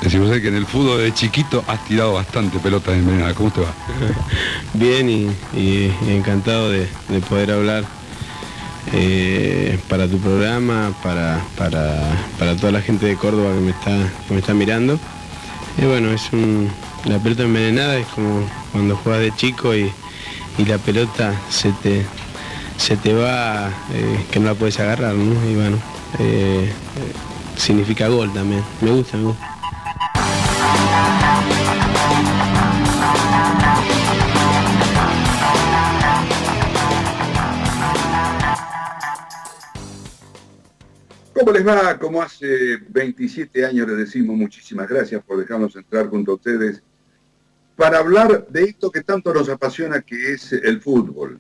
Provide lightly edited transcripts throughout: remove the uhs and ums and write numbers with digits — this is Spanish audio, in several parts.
Decimos que en el fútbol de chiquito has tirado bastante pelotas envenenadas. ¿Cómo te va? Bien y encantado de poder hablar para tu programa, para toda la gente de Córdoba que me está mirando. Y bueno, la pelota envenenada es como cuando juegas de chico y la pelota se te va, que no la puedes agarrar, ¿no? Y bueno, significa gol también. Me gusta. ¿Cómo les va? Como hace 27 años les decimos muchísimas gracias por dejarnos entrar junto a ustedes para hablar de esto que tanto nos apasiona, que es el fútbol.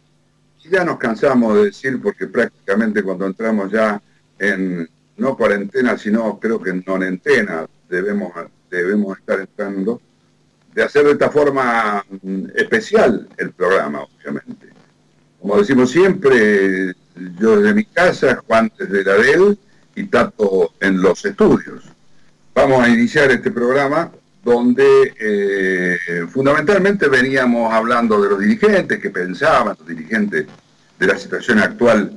Y ya nos cansamos de decir, porque prácticamente cuando entramos ya en, no cuarentena, sino creo que en nonentena debemos estar entrando, de hacer de esta forma especial el programa, obviamente. Como decimos siempre, yo desde mi casa, Juan desde la de él, y Tato en los estudios. Vamos a iniciar este programa donde fundamentalmente veníamos hablando de los dirigentes, que pensaban los dirigentes de la situación actual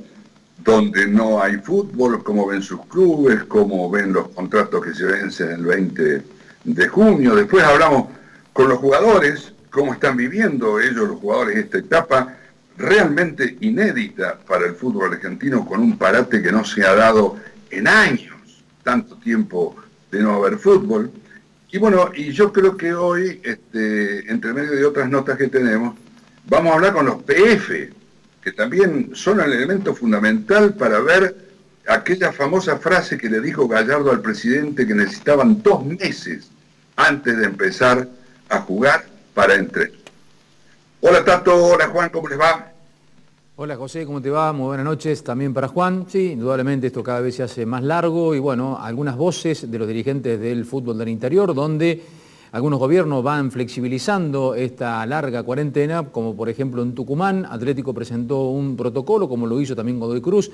donde no hay fútbol, cómo ven sus clubes, cómo ven los contratos que se vencen el 20 de junio. Después hablamos con los jugadores, cómo están viviendo ellos, los jugadores, esta etapa realmente inédita para el fútbol argentino, con un parate que no se ha dado en años, tanto tiempo de no haber fútbol. Y bueno, y yo creo que hoy, entre medio de otras notas que tenemos, vamos a hablar con los PF, que también son el elemento fundamental para ver aquella famosa frase que le dijo Gallardo al presidente, que necesitaban 2 meses antes de empezar a jugar para entrenar. Hola Tato, hola Juan, ¿cómo les va? Hola José, ¿cómo te va? Muy buenas noches también para Juan. Sí, indudablemente esto cada vez se hace más largo y bueno, algunas voces de los dirigentes del fútbol del interior donde algunos gobiernos van flexibilizando esta larga cuarentena, como por ejemplo en Tucumán, Atlético presentó un protocolo, como lo hizo también Godoy Cruz,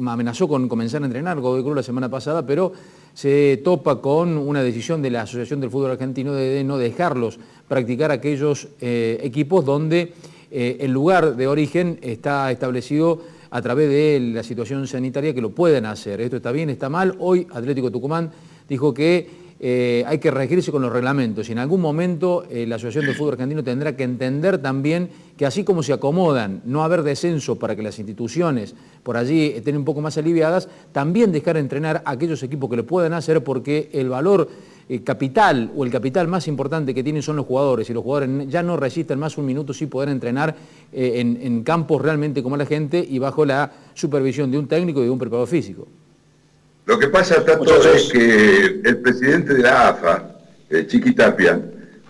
amenazó con comenzar a entrenar Godoy Cruz la semana pasada, pero se topa con una decisión de la Asociación del Fútbol Argentino de no dejarlos practicar aquellos equipos donde el lugar de origen está establecido a través de la situación sanitaria que lo pueden hacer. Esto está bien, está mal. Hoy Atlético Tucumán dijo que hay que regirse con los reglamentos y en algún momento la Asociación del Fútbol Argentino tendrá que entender también que así como se acomodan no haber descenso para que las instituciones por allí estén un poco más aliviadas, también dejar entrenar a aquellos equipos que lo puedan hacer, porque el valor capital o el capital más importante que tienen son los jugadores, y los jugadores ya no resisten más un minuto sin poder entrenar en campos realmente como la gente y bajo la supervisión de un técnico y de un preparador físico. Lo que pasa, Tato, es que el presidente de la AFA, Chiqui Tapia,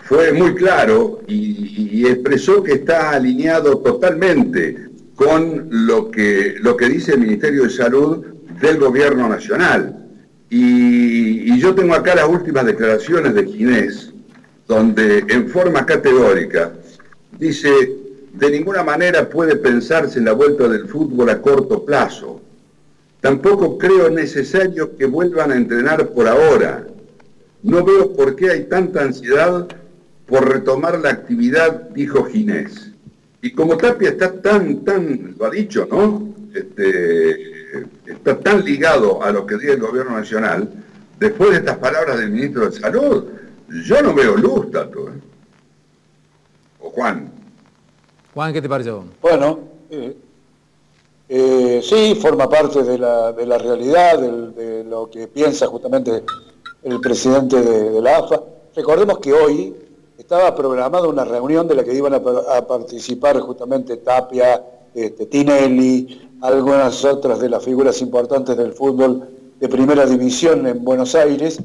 fue muy claro y expresó que está alineado totalmente con lo que dice el Ministerio de Salud del Gobierno Nacional. Y yo tengo acá las últimas declaraciones de Ginés, donde en forma categórica dice: de ninguna manera puede pensarse en la vuelta del fútbol a corto plazo. Tampoco creo necesario que vuelvan a entrenar por ahora. No veo por qué hay tanta ansiedad por retomar la actividad, dijo Ginés. Y como Tapia está lo ha dicho, ¿no? Está tan ligado a lo que dice el Gobierno Nacional, después de estas palabras del Ministro de Salud, yo no veo luz, Tato. ¿O Juan? Juan, ¿qué te pareció? Bueno, sí, forma parte de la realidad, de lo que piensa justamente el presidente de la AFA. Recordemos que hoy estaba programada una reunión de la que iban a participar justamente Tapia, Tinelli, algunas otras de las figuras importantes del fútbol de primera división en Buenos Aires,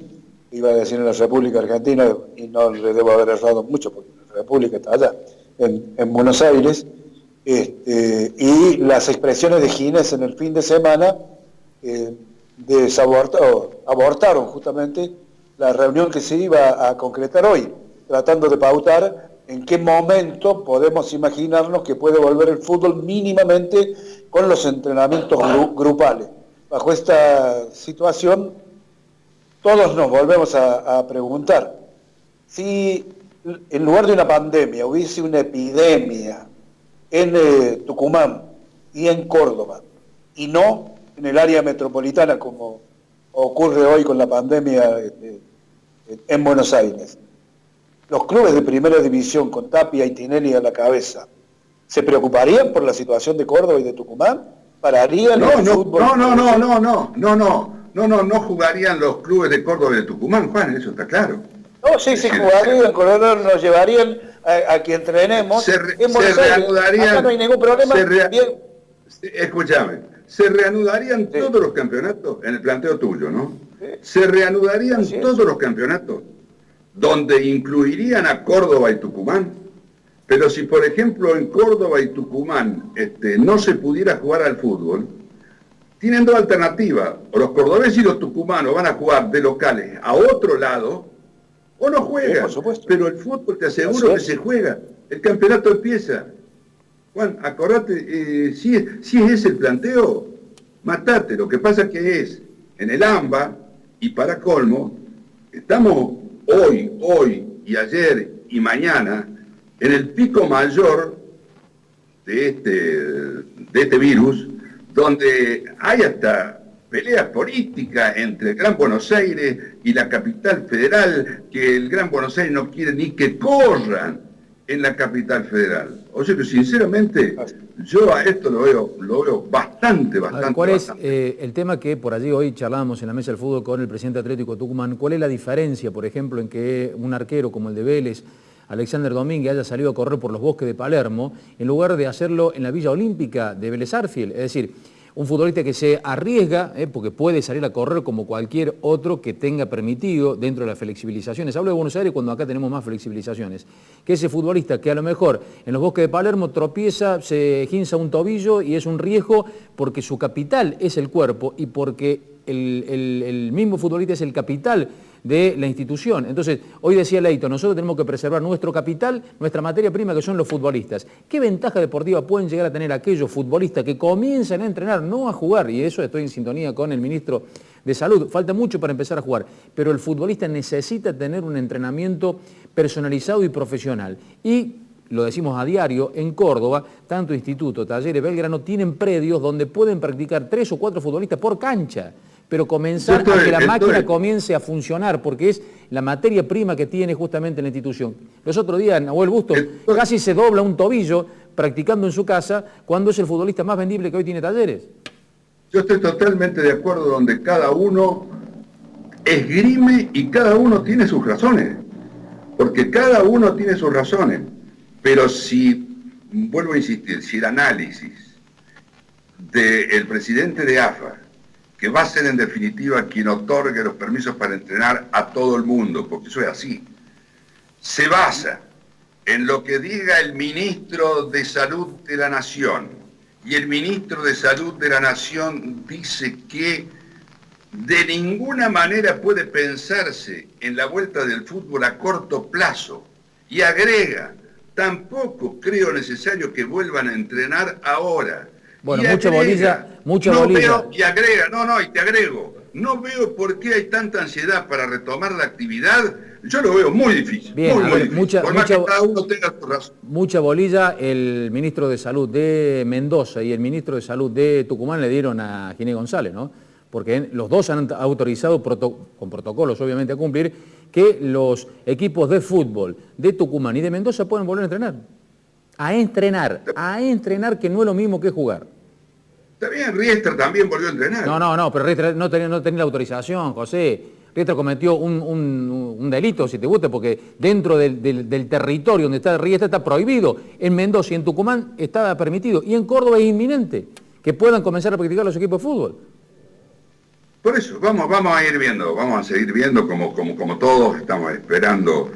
iba a decir en la República Argentina, y no le debo haber errado mucho porque la República está allá, en Buenos Aires, y las expresiones de Ginés en el fin de semana abortaron justamente la reunión que se iba a concretar hoy, tratando de pautar en qué momento podemos imaginarnos que puede volver el fútbol mínimamente con los entrenamientos grupales. Bajo esta situación, todos nos volvemos a preguntar, si en lugar de una pandemia hubiese una epidemia en Tucumán y en Córdoba, y no en el área metropolitana como ocurre hoy con la pandemia en Buenos Aires, los clubes de primera división con Tapia y Tinelli a la cabeza, ¿se preocuparían por la situación de Córdoba y de Tucumán? ¿Pararían el fútbol? No jugarían los clubes de Córdoba y de Tucumán, Juan, eso está claro. No, sí, jugarían, nos llevarían a que entrenemos en Buenos Aires. Acá no hay ningún problema. Escúchame, se reanudarían todos los campeonatos, en el planteo tuyo, ¿no? Se reanudarían todos los campeonatos, donde incluirían a Córdoba y Tucumán. Pero si, por ejemplo, en Córdoba y Tucumán no se pudiera jugar al fútbol, tienen dos alternativas. O los cordobeses y los tucumanos van a jugar de locales a otro lado, o no juegan. Pero el fútbol te aseguro que se juega. El campeonato empieza. Juan, acordate, si es ese el planteo, matate. Lo que pasa es que es en el AMBA, y para colmo, estamos hoy y ayer y mañana en el pico mayor de este virus, donde hay hasta peleas políticas entre el Gran Buenos Aires y la capital federal, que el Gran Buenos Aires no quiere ni que corran en la capital federal. O sea que sinceramente yo a esto lo veo bastante. ¿Cuál es el tema que por allí hoy charlábamos en la mesa del fútbol con el presidente Atlético Tucumán? ¿Cuál es la diferencia, por ejemplo, en que un arquero como el de Vélez, Alexander Domínguez, haya salido a correr por los bosques de Palermo en lugar de hacerlo en la Villa Olímpica de Vélez Arfiel? Es decir, un futbolista que se arriesga, porque puede salir a correr como cualquier otro que tenga permitido dentro de las flexibilizaciones. Hablo de Buenos Aires cuando acá tenemos más flexibilizaciones. Que ese futbolista que a lo mejor en los bosques de Palermo tropieza, se ginza un tobillo y es un riesgo porque su capital es el cuerpo y porque el mismo futbolista es el capital de la institución. Entonces, hoy decía Leito, nosotros tenemos que preservar nuestro capital, nuestra materia prima, que son los futbolistas. ¿Qué ventaja deportiva pueden llegar a tener aquellos futbolistas que comienzan a entrenar, no a jugar? Y eso estoy en sintonía con el ministro de Salud. Falta mucho para empezar a jugar, pero el futbolista necesita tener un entrenamiento personalizado y profesional. Y lo decimos a diario, en Córdoba, tanto Instituto, Talleres, Belgrano, tienen predios donde pueden practicar 3 o 4 futbolistas por cancha. Pero comenzar a que la máquina comience a funcionar, porque es la materia prima que tiene justamente la institución. Los otros días, Nahuel Bustos casi se dobla un tobillo practicando en su casa cuando es el futbolista más vendible que hoy tiene Talleres. Yo estoy totalmente de acuerdo donde cada uno esgrime y cada uno tiene sus razones. Porque cada uno tiene sus razones. Pero si, vuelvo a insistir, si el análisis del presidente de AFA, que va a ser en definitiva quien otorgue los permisos para entrenar a todo el mundo, porque eso es así, se basa en lo que diga el ministro de Salud de la Nación, y el ministro de Salud de la Nación dice que de ninguna manera puede pensarse en la vuelta del fútbol a corto plazo, y agrega, tampoco creo necesario que vuelvan a entrenar ahora. Bueno, mucha bolilla. Y agrega, y te agrego, no veo por qué hay tanta ansiedad para retomar la actividad. Yo lo veo muy difícil. Bien, muy difícil. Por más que cada uno tenga su razón. Mucha bolilla. El ministro de Salud de Mendoza y el ministro de Salud de Tucumán le dieron a Ginés González, ¿no? Porque los dos han autorizado, con protocolos obviamente a cumplir, que los equipos de fútbol de Tucumán y de Mendoza pueden volver a entrenar. A entrenar, que no es lo mismo que jugar. Está bien, Riestra también volvió a entrenar. No, pero Riestra no tenía la autorización, José. Riestra cometió un delito, si te gusta, porque dentro del territorio donde está Riestra está prohibido. En Mendoza y en Tucumán está permitido. Y en Córdoba es inminente que puedan comenzar a practicar los equipos de fútbol. Por eso, vamos a ir viendo, vamos a seguir viendo como todos estamos esperando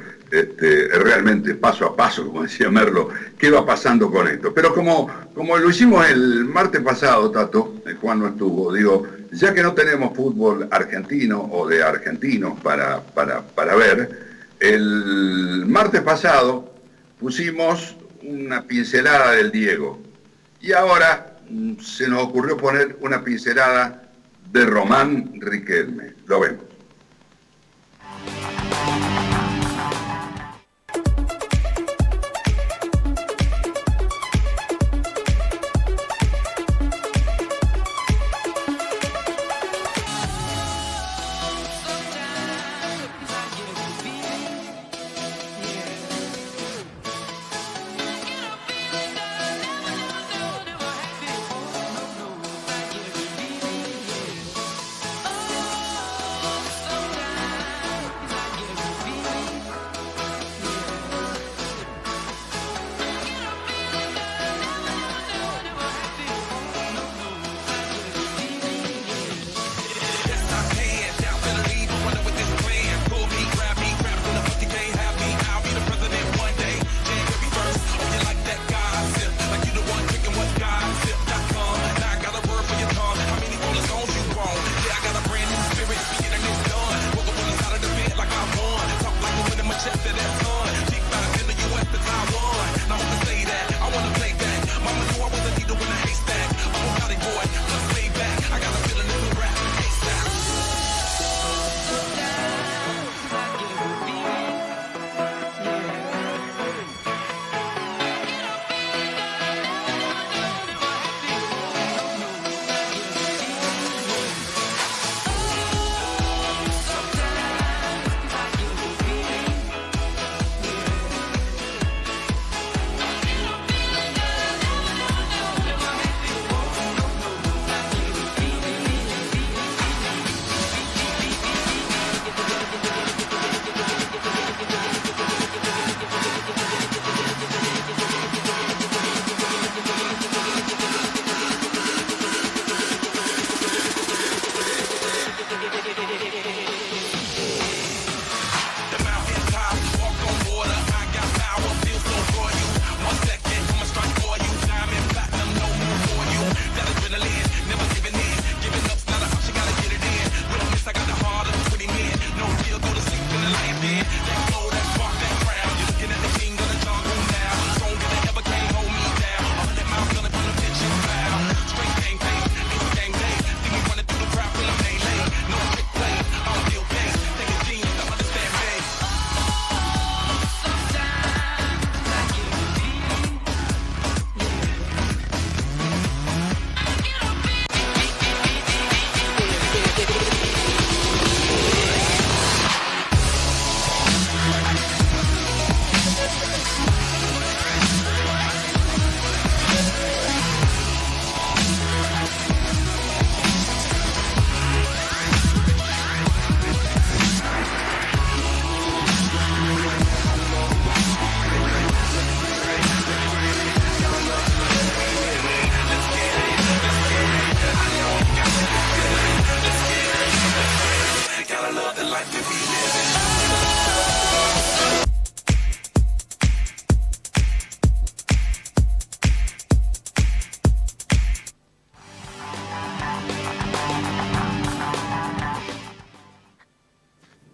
realmente paso a paso, como decía Merlo, qué va pasando con esto. Pero como lo hicimos el martes pasado, Tato, Juan no estuvo, ya que no tenemos fútbol argentino o de argentinos para ver, el martes pasado pusimos una pincelada del Diego y ahora se nos ocurrió poner una pincelada de Román Riquelme. Lo vemos.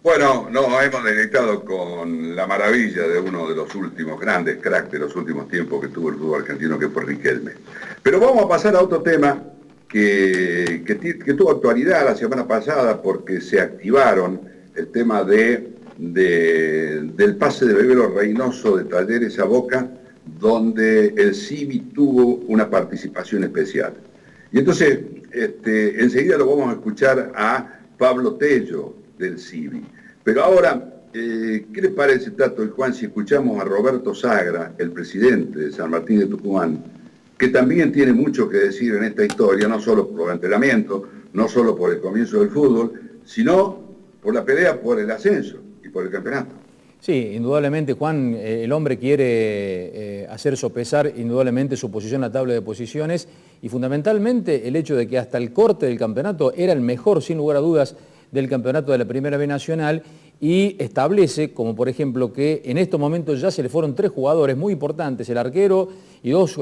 Bueno, nos hemos deleitado con la maravilla de uno de los últimos grandes cracks de los últimos tiempos que tuvo el fútbol argentino, que fue Riquelme. Pero vamos a pasar a otro tema que tuvo actualidad la semana pasada porque se activaron el tema del pase de Bebelo Reynoso de Talleres a Boca, donde el CIVI tuvo una participación especial. Y entonces, enseguida lo vamos a escuchar a Pablo Tello del CIVI. Pero ahora, ¿qué les parece, Tato y Juan, si escuchamos a Roberto Sagra, el presidente de San Martín de Tucumán, que también tiene mucho que decir en esta historia, no solo por el entrenamiento, no solo por el comienzo del fútbol, sino por la pelea por el ascenso y por el campeonato? Sí, indudablemente, Juan, el hombre quiere hacer sopesar indudablemente su posición en la tabla de posiciones y fundamentalmente el hecho de que hasta el corte del campeonato era el mejor, sin lugar a dudas, del campeonato de la Primera B Nacional, y establece, como por ejemplo, que en estos momentos ya se le fueron 3 jugadores muy importantes, el arquero y 2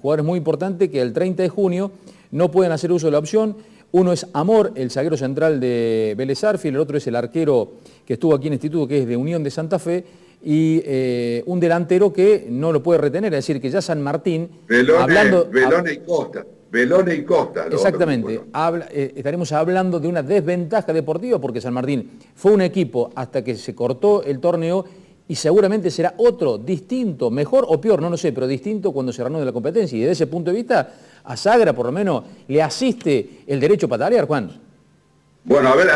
jugadores muy importantes que el 30 de junio no pueden hacer uso de la opción. Uno es Amor, el zaguero central de Vélez Sarsfield, el otro es el arquero que estuvo aquí en el instituto, que es de Unión de Santa Fe, y un delantero que no lo puede retener, es decir, que ya San Martín... Velone y Costa. Velone y Costa. Exactamente. Estaremos hablando de una desventaja deportiva porque San Martín fue un equipo hasta que se cortó el torneo y seguramente será otro, distinto, mejor o peor, no lo sé, pero distinto cuando se reanude la competencia. Y desde ese punto de vista, a Sagra por lo menos le asiste el derecho a patalear, Juan. Bueno, a ver,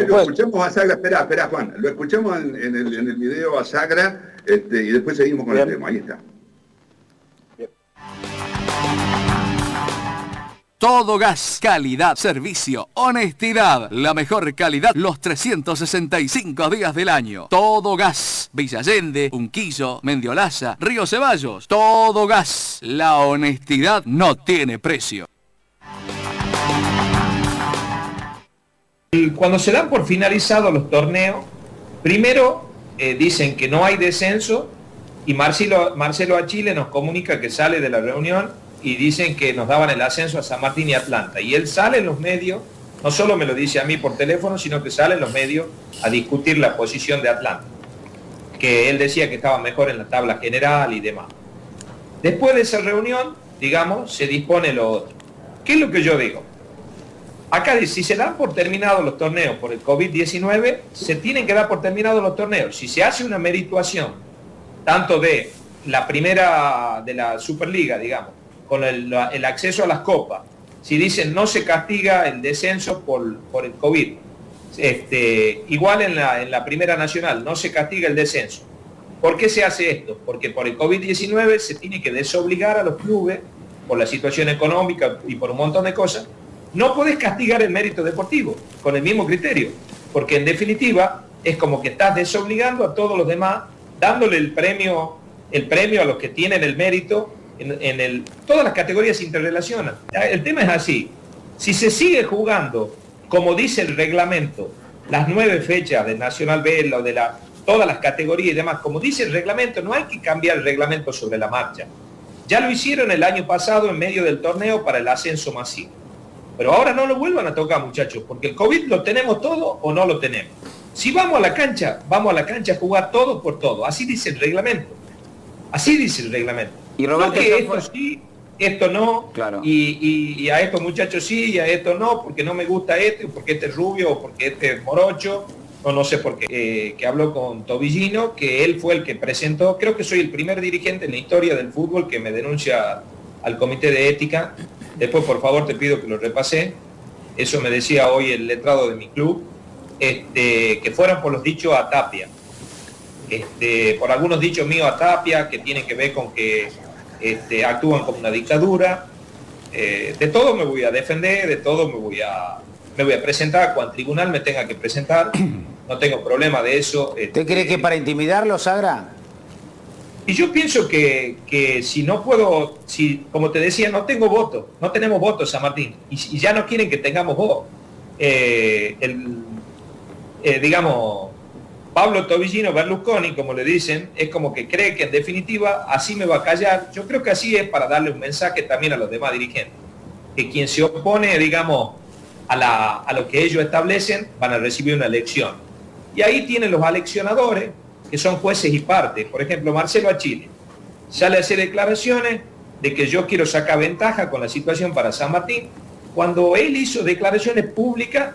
lo escuchamos a Sagra. Espera, Juan. Lo escuchamos en el video a Sagra y después seguimos con el tema. Ahí está. Todo Gas, calidad, servicio, honestidad, la mejor calidad los 365 días del año. Todo Gas, Villa Allende, Unquillo, Mendiolaza, Río Ceballos. Todo Gas, la honestidad no tiene precio. Cuando se dan por finalizados los torneos, primero dicen que no hay descenso y Marcelo Achille nos comunica que sale de la reunión y dicen que nos daban el ascenso a San Martín y Atlanta. Y él sale en los medios, no solo me lo dice a mí por teléfono, sino que sale en los medios a discutir la posición de Atlanta, que él decía que estaba mejor en la tabla general y demás. Después de esa reunión, digamos, se dispone lo otro. ¿Qué es lo que yo digo? Acá dice, si se dan por terminados los torneos por el COVID-19, se tienen que dar por terminados los torneos. Si se hace una merituación, tanto de la primera, de la Superliga, digamos, con el acceso a las copas, si dicen no se castiga el descenso por el COVID, igual en la primera nacional, no se castiga el descenso. ¿Por qué se hace esto? Porque por el COVID-19 se tiene que desobligar a los clubes, por la situación económica y por un montón de cosas. No podés castigar el mérito deportivo con el mismo criterio, porque en definitiva es como que estás desobligando a todos los demás, dándole el premio a los que tienen el mérito. Todas las categorías se interrelacionan. El tema es así. Si se sigue jugando, como dice el reglamento, las 9 fechas del Nacional B o de todas las categorías y demás, como dice el reglamento, no hay que cambiar el reglamento sobre la marcha. Ya lo hicieron el año pasado en medio del torneo para el ascenso masivo. Pero ahora no lo vuelvan a tocar, muchachos, porque el COVID lo tenemos todo o no lo tenemos. Si vamos a la cancha a jugar todo por todo. Así dice el reglamento. Así dice el reglamento. Y Roberto, no que esto sí, esto no, claro. Y a estos muchachos sí, y a estos no, porque no me gusta porque este es rubio, o porque este es morocho, o no sé por qué. Que habló con Tobillino, que él fue el que presentó, creo que soy el primer dirigente en la historia del fútbol que me denuncia al comité de ética. Después, por favor, te pido que lo repase. Eso me decía hoy el letrado de mi club, que fueran por los dichos a Tapia. Por algunos dichos míos a Tapia, que tienen que ver con que actúan como una dictadura. De todo me voy a defender, de todo me voy a presentar cuando el tribunal me tenga que presentar. No tengo problema de eso. ¿Usted cree que para intimidarlo, Sagra? Y yo pienso que si no puedo, como te decía, no tengo voto, no tenemos votos, San Martín, y ya no quieren que tengamos voz. Digamos, Pablo Tobillino Berlusconi, como le dicen, es como que cree que en definitiva así me va a callar. Yo creo que así es para darle un mensaje también a los demás dirigentes, que quien se opone, digamos, a lo que ellos establecen, van a recibir una lección. Y ahí tienen los aleccionadores, que son jueces y partes. Por ejemplo, Marcelo Achille sale a hacer declaraciones de que yo quiero sacar ventaja con la situación para San Martín, cuando él hizo declaraciones públicas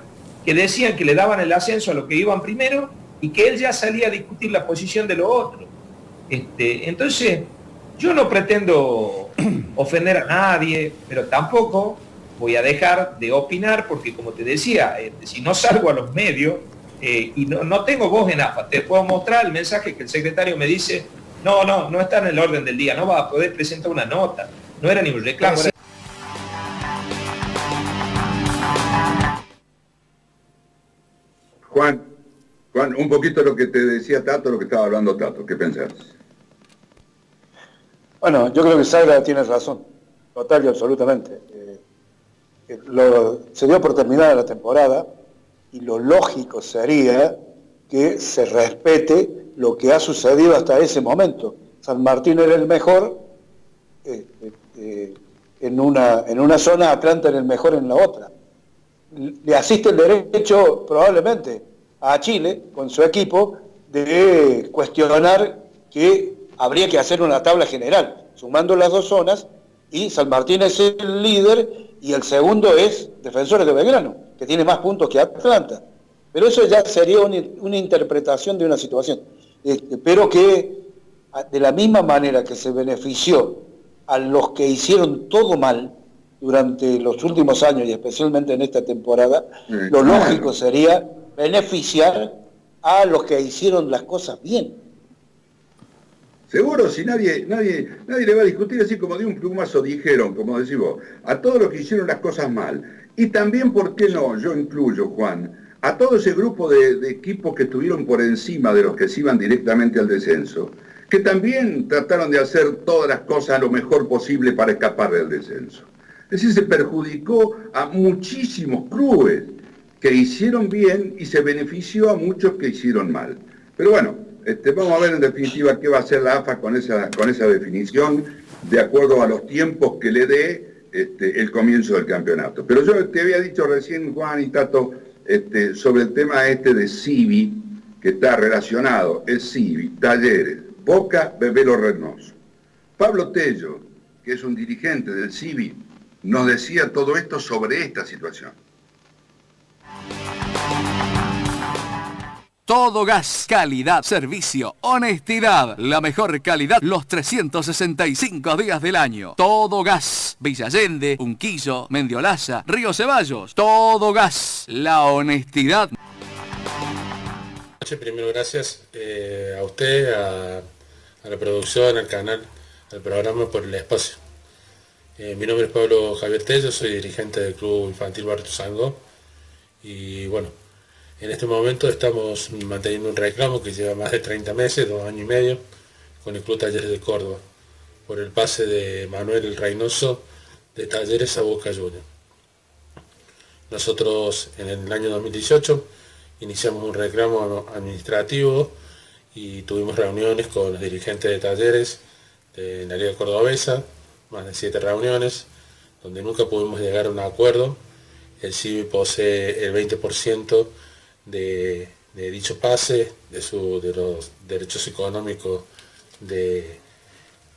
que decían que le daban el ascenso a los que iban primero y que él ya salía a discutir la posición de los otros. Entonces, yo no pretendo ofender a nadie, pero tampoco voy a dejar de opinar, porque como te decía, si no salgo a los medios, y no tengo voz en AFA, te puedo mostrar el mensaje que el secretario me dice, no está en el orden del día, no va a poder presentar una nota, no era ni un reclamo. Juan, un poquito lo que te decía Tato, lo que estaba hablando Tato, ¿qué pensás? Bueno, yo creo que Sagra tiene razón, total y absolutamente. Se dio por terminada la temporada, y lo lógico sería que se respete lo que ha sucedido hasta ese momento. San Martín era el mejor en una zona, Atlanta era el mejor en la otra. le asiste el derecho probablemente a Chile con su equipo de cuestionar que habría que hacer una tabla general, sumando las dos zonas, y San Martín es el líder y el segundo es Defensores de Belgrano, que tiene más puntos que Atlanta. Pero eso ya sería una interpretación de una situación. Pero que de la misma manera que se benefició a los que hicieron todo mal durante los últimos años y especialmente en esta temporada, lo lógico sería beneficiar a los que hicieron las cosas bien. Seguro, si nadie le va a discutir, así como de un plumazo dijeron, como decís vos, a todos los que hicieron las cosas mal. Y también, ¿por qué no? Yo incluyo, Juan, a todo ese grupo de equipos que estuvieron por encima de los que se iban directamente al descenso, que también trataron de hacer todas las cosas lo mejor posible para escapar del descenso. Es decir, se perjudicó a muchísimos clubes que hicieron bien y se benefició a muchos que hicieron mal. Pero bueno, vamos a ver en definitiva qué va a hacer la AFA con esa definición, de acuerdo a los tiempos que le dé el comienzo del campeonato. Pero yo te había dicho recién, Juan y Tato, sobre el tema de Civi, que está relacionado, el Civi, Talleres, Boca, Bebelo Reynoso. Pablo Tello, que es un dirigente del Civi, nos decía todo esto sobre esta situación. Todo gas, calidad, servicio, honestidad. La mejor calidad los 365 días del año. Todo gas. Villa Allende, Unquillo, Mendiolaza, Río Ceballos. Todo gas. La honestidad. Primero, gracias a usted, a la producción, al canal, al programa por el espacio. Mi nombre es Pablo Javier Tello, soy dirigente del Club Infantil Barrio Ituzaingó. Y bueno, en este momento estamos manteniendo un reclamo que lleva más de 30 meses, 2 años y medio, con el Club Talleres de Córdoba, por el pase de Manuel Reynoso de Talleres a Boca Juniors. Nosotros en el año 2018 iniciamos un reclamo administrativo y tuvimos reuniones con los dirigentes de Talleres de la Liga Cordobesa, más de 7 reuniones, donde nunca pudimos llegar a un acuerdo. El CIVI posee el 20% de dicho pase, de los derechos económicos de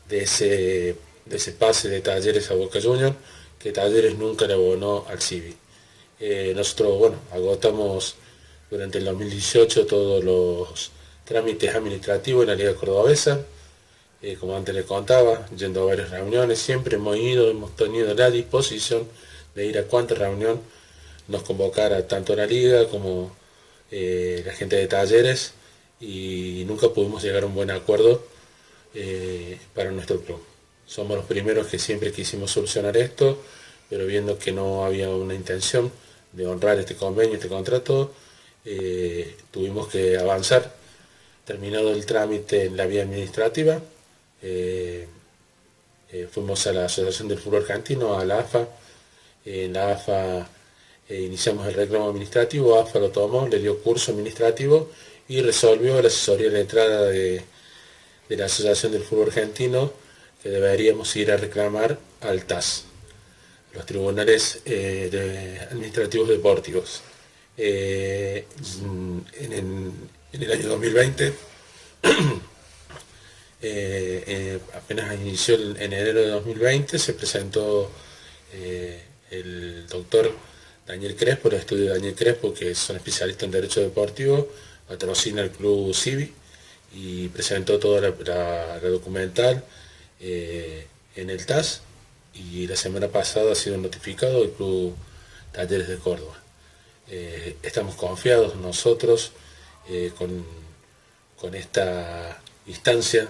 ese pase de Talleres a Boca Juniors, que Talleres nunca le abonó al CIVI. Nosotros, agotamos durante el 2018 todos los trámites administrativos en la Liga Cordobesa, como antes les contaba, yendo a varias reuniones, siempre hemos tenido la disposición de ir a cuanta reunión nos convocara tanto la Liga como la gente de Talleres, y nunca pudimos llegar a un buen acuerdo para nuestro club. Somos los primeros que siempre quisimos solucionar esto, pero viendo que no había una intención de honrar este convenio, este contrato, tuvimos que avanzar. Terminado el trámite en la vía administrativa, fuimos a la Asociación del Fútbol Argentino, a la AFA. En la AFA iniciamos el reclamo administrativo, AFA lo tomó, le dio curso administrativo y resolvió la asesoría letrada de la Asociación del Fútbol Argentino que deberíamos ir a reclamar al TAS, los tribunales administrativos deportivos. En el año 2020, apenas inició en enero de 2020, se presentó el doctor Daniel Crespo, el estudio de Daniel Crespo, que son especialistas en Derecho Deportivo, patrocina el Club Civi y presentó toda la documental en el TAS, y la semana pasada ha sido notificado el Club Talleres de Córdoba. Estamos confiados nosotros con esta instancia,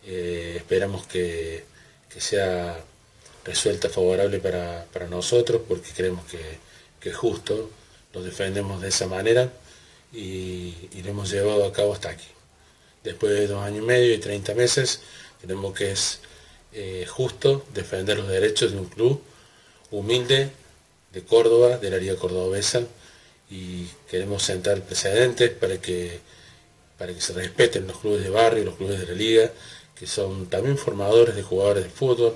esperamos que sea resuelta favorable para nosotros, porque creemos que es justo, nos defendemos de esa manera y lo hemos llevado a cabo hasta aquí. Después de 2 años y medio y 30 meses, creemos que es justo defender los derechos de un club humilde de Córdoba, de la Liga Cordobesa, y queremos sentar precedentes para que se respeten los clubes de barrio y los clubes de la Liga, que son también formadores de jugadores de fútbol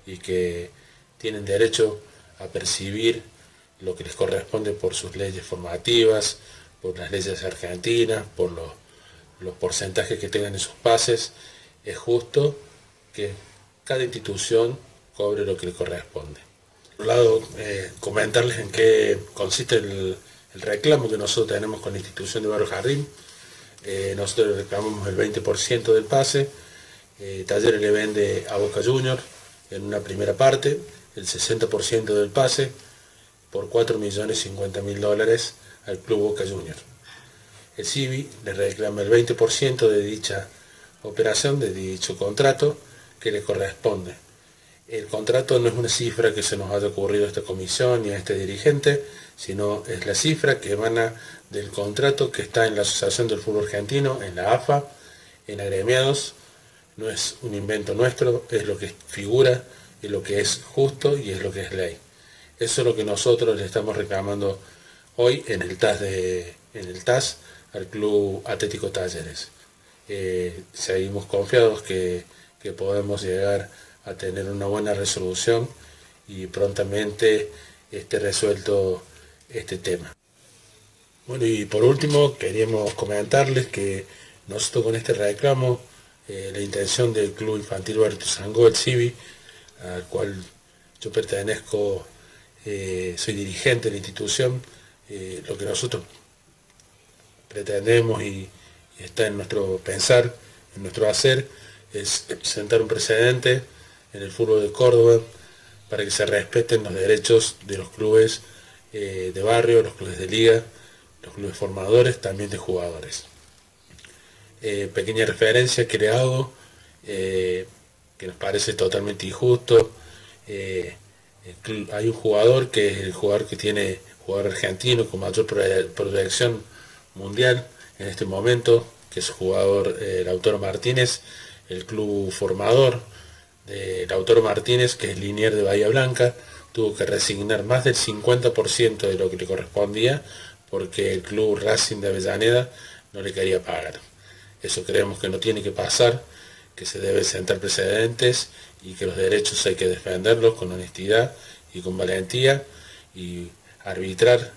y que tienen derecho a percibir lo que les corresponde por sus leyes formativas, por las leyes argentinas, por los porcentajes que tengan en sus pases. Es justo que cada institución cobre lo que le corresponde. Por un lado, comentarles en qué consiste el reclamo que nosotros tenemos con la institución de Barrio Jardín. Nosotros reclamamos el 20% del pase. Talleres le vende a Boca Juniors en una primera parte el 60% del pase por $4.050.000 al Club Boca Juniors. El CIVI le reclama el 20% de dicha operación, de dicho contrato que le corresponde. El contrato no es una cifra que se nos haya ocurrido a esta comisión ni a este dirigente, sino es la cifra que emana del contrato que está en la Asociación del Fútbol Argentino, en la AFA, en agremiados. No es un invento nuestro, es lo que figura, es lo que es justo y es lo que es ley. Eso es lo que nosotros le estamos reclamando hoy en el TAS al Club Atlético Talleres. Seguimos confiados que podemos llegar a tener una buena resolución y prontamente esté resuelto este tema. Bueno, y por último queríamos comentarles que nosotros con este reclamo, la intención del Club Infantil Barrio Ituzaingó, el CIVI, al cual yo pertenezco, soy dirigente de la institución, lo que nosotros pretendemos y está en nuestro pensar, en nuestro hacer, es sentar un precedente en el fútbol de Córdoba para que se respeten los derechos de los clubes de barrio, los clubes de liga, los clubes formadores, también de jugadores. Pequeña referencia que le hago, que nos parece totalmente injusto. Hay un jugador que es el jugador que tiene, jugador argentino con mayor proyección mundial en este momento, que es el jugador Lautaro Martínez, el club formador de Lautaro Martínez, que es Liniers de Bahía Blanca, tuvo que resignar más del 50% de lo que le correspondía porque el club Racing de Avellaneda no le quería pagar. Eso creemos que no tiene que pasar, que se deben sentar precedentes y que los derechos hay que defenderlos con honestidad y con valentía y arbitrar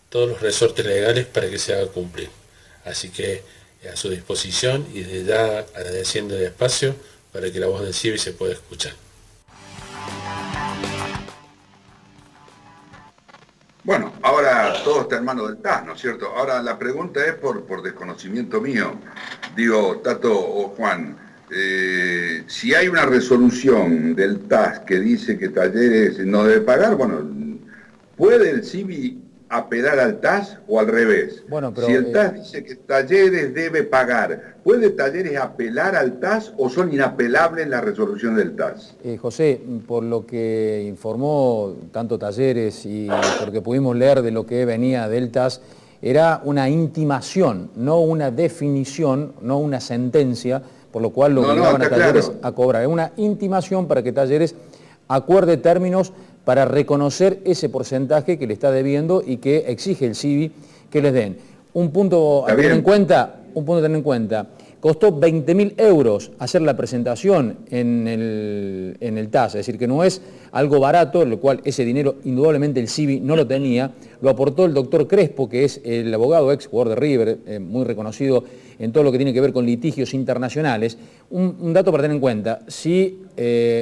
todos los resortes legales para que se haga cumplir. Así que a su disposición y desde ya agradeciendo el espacio para que la voz del CIVI se pueda escuchar. Bueno, ahora todo está en manos del TAS, ¿no es cierto? Ahora la pregunta es por desconocimiento mío. Digo, Tato o Juan, si hay una resolución del TAS que dice que Talleres no debe pagar, bueno, ¿puede el CIVI apelar al TAS o al revés? Bueno, pero, si el TAS dice que Talleres debe pagar, ¿puede Talleres apelar al TAS o son inapelables las resoluciones del TAS? José, por lo que informó tanto Talleres y porque pudimos leer de lo que venía del TAS, era una intimación, no una definición, no una sentencia, por lo cual lo obligaban a Talleres a cobrar. Es una intimación para que Talleres acuerde términos para reconocer ese porcentaje que le está debiendo y que exige el CIVI que les den. Un punto a tener en cuenta, costó 20.000 euros hacer la presentación en el TAS, es decir, que no es algo barato, lo cual ese dinero indudablemente el CIVI no lo tenía, lo aportó el doctor Crespo, que es el abogado ex jugador de River, muy reconocido en todo lo que tiene que ver con litigios internacionales. Un dato para tener en cuenta, si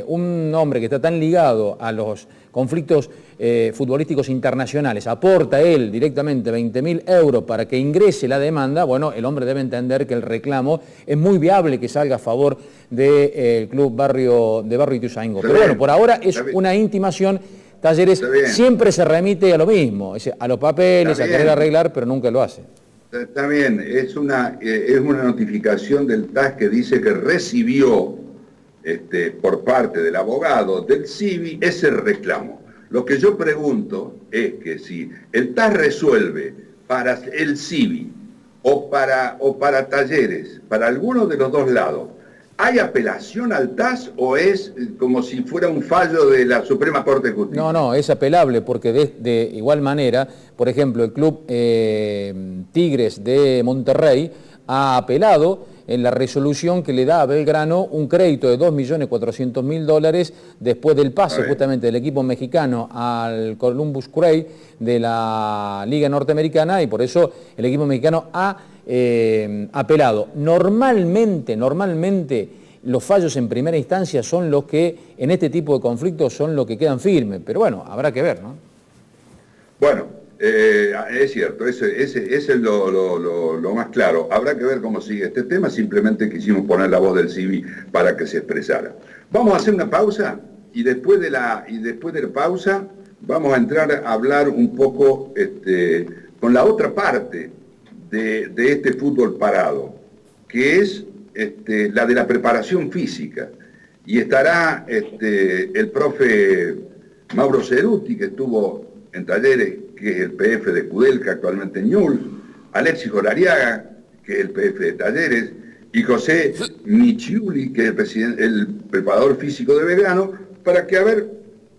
un hombre que está tan ligado a los conflictos futbolísticos internacionales aporta él directamente 20.000 euros para que ingrese la demanda, bueno, el hombre debe entender que el reclamo es muy viable que salga a favor del club de Barrio Ituzaingó. Pero bueno, por ahora es una intimación. Talleres siempre se remite a lo mismo, a los papeles, a querer arreglar, pero nunca lo hace. Está bien, es una notificación del TAS que dice que recibió por parte del abogado del CIVI ese reclamo. Lo que yo pregunto es que si el TAS resuelve para el CIVI o para Talleres, para alguno de los dos lados, ¿hay apelación al TAS o es como si fuera un fallo de la Suprema Corte de Justicia? No, es apelable porque de igual manera, por ejemplo, el club Tigres de Monterrey ha apelado en la resolución que le da a Belgrano un crédito de $2.400.000 después del pase justamente del equipo mexicano al Columbus Crew de la Liga Norteamericana, y por eso el equipo mexicano ha apelado. Normalmente los fallos en primera instancia son los que, en este tipo de conflictos, son los que quedan firmes, pero bueno, habrá que ver, ¿no? Bueno, es cierto, ese es lo más claro. Habrá que ver cómo sigue este tema, simplemente quisimos poner la voz del CIVI para que se expresara. Vamos a hacer una pausa y después de la pausa vamos a entrar a hablar un poco con la otra parte de este fútbol parado, que es la de la preparación física. Y estará el profe Mauro Ceruti, que estuvo en Talleres, que es el PF de Kudelka, actualmente en Newell's, Alexis Golariaga, que es el PF de Talleres, y José Michiuli, que es el preparador físico de Belgrano, para que,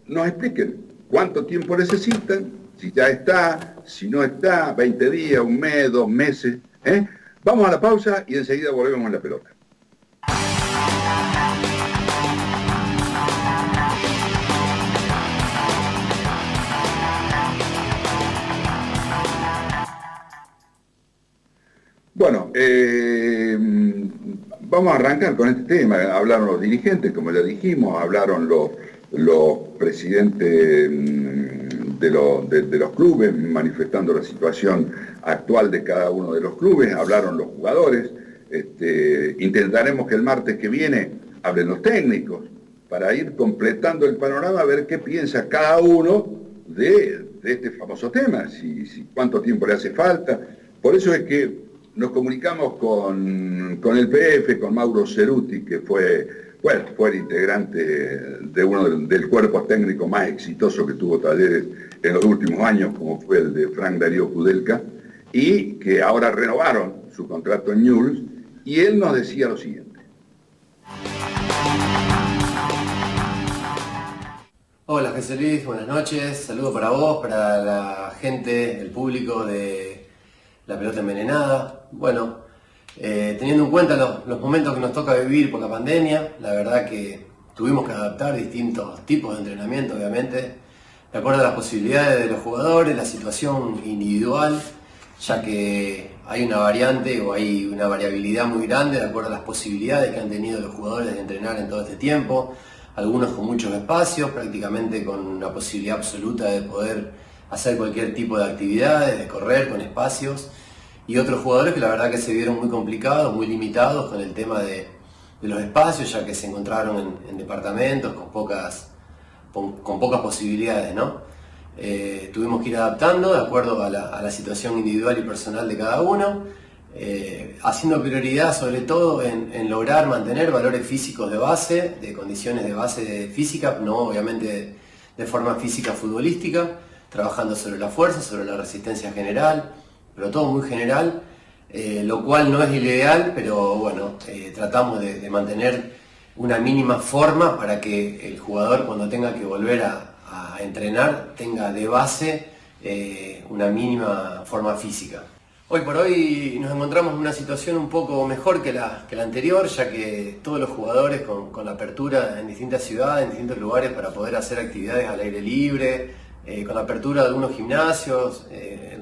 nos expliquen cuánto tiempo necesitan, si ya está, si no está, 20 días, un mes, 2 meses. Vamos a la pausa y enseguida volvemos a la pelota. Bueno, vamos a arrancar con este tema. Hablaron los dirigentes, como ya dijimos, hablaron los presidentes de los clubes, manifestando la situación actual de cada uno de los clubes, hablaron los jugadores. Intentaremos que el martes que viene hablen los técnicos, para ir completando el panorama, a ver qué piensa cada uno de este famoso tema, si cuánto tiempo le hace falta. Por eso es que nos comunicamos con el PF, con Mauro Ceruti, que fue el integrante del cuerpo técnico más exitoso que tuvo Talleres en los últimos años, como fue el de Frank Darío Kudelka, y que ahora renovaron su contrato en Newell's, y él nos decía lo siguiente. Hola José Luis, buenas noches, saludo para vos, para la gente, el público de La Pelota Envenenada. Bueno, teniendo en cuenta los momentos que nos toca vivir por la pandemia, la verdad que tuvimos que adaptar distintos tipos de entrenamiento, obviamente, de acuerdo a las posibilidades de los jugadores, la situación individual, ya que hay una variante o hay una variabilidad muy grande de acuerdo a las posibilidades que han tenido los jugadores de entrenar en todo este tiempo, algunos con muchos espacios, prácticamente con la posibilidad absoluta de poder hacer cualquier tipo de actividades, de correr con espacios, y otros jugadores que la verdad que se vieron muy complicados, muy limitados con el tema de los espacios, ya que se encontraron en departamentos con pocas posibilidades, ¿no? Tuvimos que ir adaptando de acuerdo a la situación individual y personal de cada uno, haciendo prioridad sobre todo en lograr mantener valores físicos de base, de condiciones de base física, no obviamente de forma física futbolística, trabajando sobre la fuerza, sobre la resistencia general, pero todo muy general, lo cual no es ideal, pero bueno, tratamos de mantener una mínima forma para que el jugador, cuando tenga que volver a entrenar, tenga de base una mínima forma física. Hoy por hoy nos encontramos en una situación un poco mejor que la anterior, ya que todos los jugadores con la apertura en distintas ciudades, en distintos lugares para poder hacer actividades al aire libre, con la apertura de algunos gimnasios,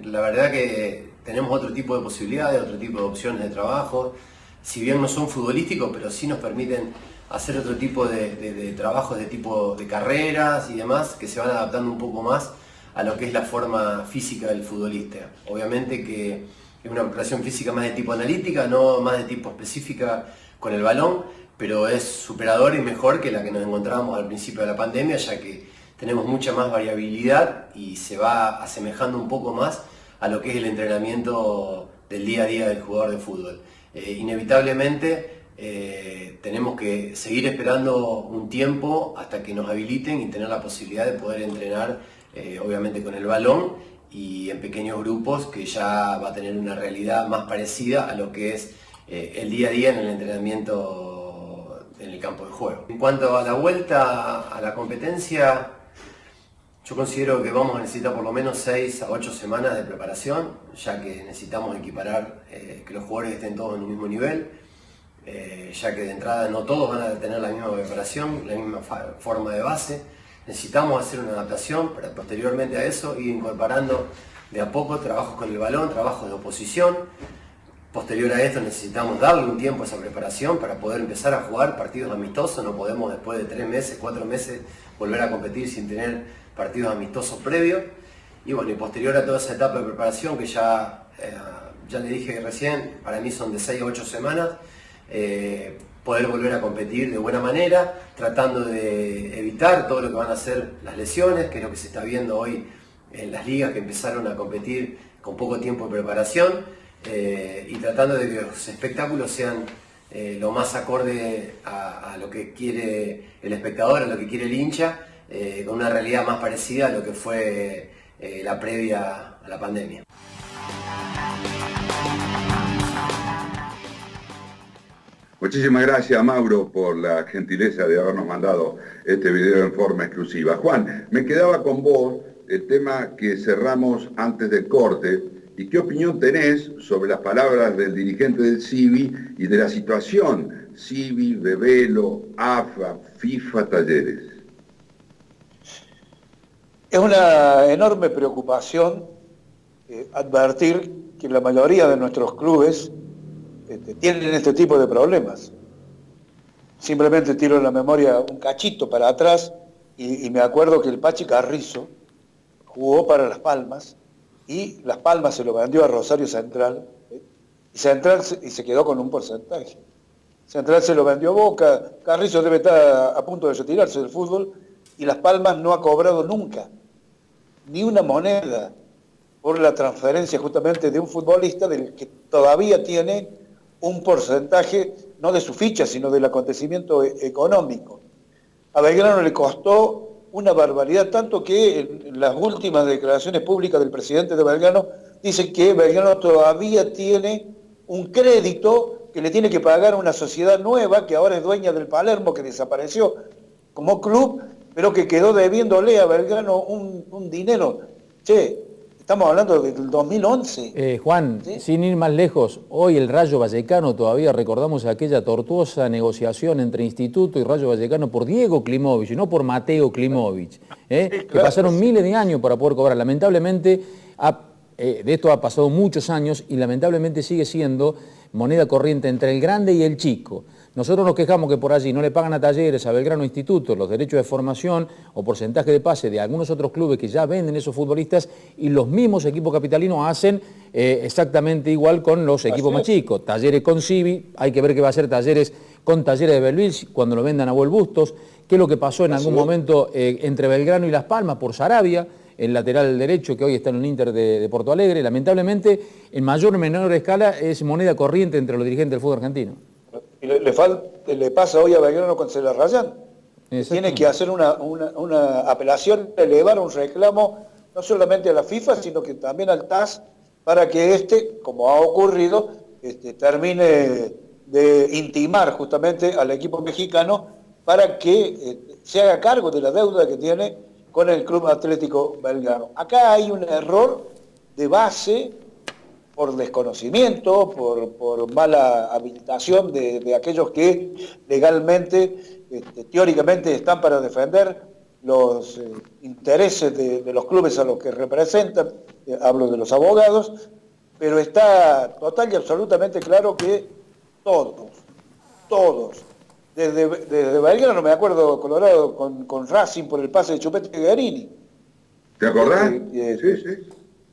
la verdad que tenemos otro tipo de posibilidades, otro tipo de opciones de trabajo, si bien no son futbolísticos, pero sí nos permiten hacer otro tipo de trabajos de tipo de carreras y demás, que se van adaptando un poco más a lo que es la forma física del futbolista. Obviamente que es una preparación física más de tipo analítica, no más de tipo específica con el balón, pero es superador y mejor que la que nos encontrábamos al principio de la pandemia, ya que tenemos mucha más variabilidad y se va asemejando un poco más a lo que es el entrenamiento del día a día del jugador de fútbol. Inevitablemente tenemos que seguir esperando un tiempo hasta que nos habiliten y tener la posibilidad de poder entrenar obviamente con el balón y en pequeños grupos, que ya va a tener una realidad más parecida a lo que es el día a día en el entrenamiento en el campo de juego. En cuanto a la vuelta a la competencia, yo considero que vamos a necesitar por lo menos 6 a 8 semanas de preparación, ya que necesitamos equiparar que los jugadores estén todos en un mismo nivel. ya que de entrada no todos van a tener la misma preparación, la misma forma de base. Necesitamos hacer una adaptación para posteriormente a eso ir incorporando de a poco trabajos con el balón, trabajos de oposición. Posterior a esto necesitamos darle un tiempo a esa preparación para poder empezar a jugar partidos amistosos. No podemos después de 3 meses, 4 meses volver a competir sin tener partidos amistosos previos. Y bueno, y posterior a toda esa etapa de preparación que ya le dije recién, para mí son de 6 a 8 semanas, poder volver a competir de buena manera, tratando de evitar todo lo que van a ser las lesiones, que es lo que se está viendo hoy en las ligas que empezaron a competir con poco tiempo de preparación, y tratando de que los espectáculos sean lo más acorde a lo que quiere el espectador, a lo que quiere el hincha, con una realidad más parecida a lo que fue la previa a la pandemia. Muchísimas gracias, Mauro, por la gentileza de habernos mandado este video en forma exclusiva. Juan, me quedaba con vos el tema que cerramos antes del corte. ¿Y qué opinión tenés sobre las palabras del dirigente del CIVI y de la situación CIVI, Bebelo, AFA, FIFA, Talleres? Es una enorme preocupación advertir que la mayoría de nuestros clubes tienen este tipo de problemas. Simplemente tiro en la memoria un cachito para atrás y me acuerdo que el Pachi Carrizo jugó para Las Palmas y Las Palmas se lo vendió a Rosario Central, y Central se quedó con un porcentaje. Central se lo vendió a Boca, Carrizo debe estar a punto de retirarse del fútbol y Las Palmas no ha cobrado nunca ni una moneda por la transferencia justamente de un futbolista del que todavía tiene un porcentaje, no de su ficha, sino del acontecimiento económico. A Belgrano le costó una barbaridad, tanto que en las últimas declaraciones públicas del presidente de Belgrano dice que Belgrano todavía tiene un crédito que le tiene que pagar a una sociedad nueva que ahora es dueña del Palermo, que desapareció como club, pero que quedó debiéndole a Belgrano un dinero. Che, estamos hablando del 2011. Juan, ¿sí? Sin ir más lejos, hoy el Rayo Vallecano, todavía recordamos aquella tortuosa negociación entre Instituto y Rayo Vallecano por Diego Klimovic, y no por Mateo Klimovic, que pasaron miles de años para poder cobrar. Lamentablemente, de esto ha pasado muchos años y lamentablemente sigue siendo moneda corriente entre el grande y el chico. Nosotros nos quejamos que por allí no le pagan a Talleres, a Belgrano Instituto, los derechos de formación o porcentaje de pase de algunos otros clubes que ya venden esos futbolistas, y los mismos equipos capitalinos hacen exactamente igual con los equipos más chicos. Talleres con Civi, hay que ver qué va a hacer Talleres con Talleres de Belleville cuando lo vendan a Buen Bustos, qué es lo que pasó en algún momento entre Belgrano y Las Palmas por Sarabia, el lateral derecho que hoy está en el Inter de Porto Alegre. Lamentablemente, en mayor o menor escala, es moneda corriente entre los dirigentes del fútbol argentino. Y le pasa hoy a Belgrano con Celarrayán. Tiene que hacer una apelación, elevar un reclamo, no solamente a la FIFA, sino que también al TAS, para que como ha ocurrido, termine de intimar justamente al equipo mexicano para que se haga cargo de la deuda que tiene con el Club Atlético Belgrano. Acá hay un error de base por desconocimiento, por mala habilitación de aquellos que legalmente, teóricamente están para defender los intereses de los clubes a los que representan, hablo de los abogados, pero está total y absolutamente claro que todos, desde Belgrano, me acuerdo, Colorado, con Racing por el pase de Chupete Guerini. ¿Te acordás? Sí.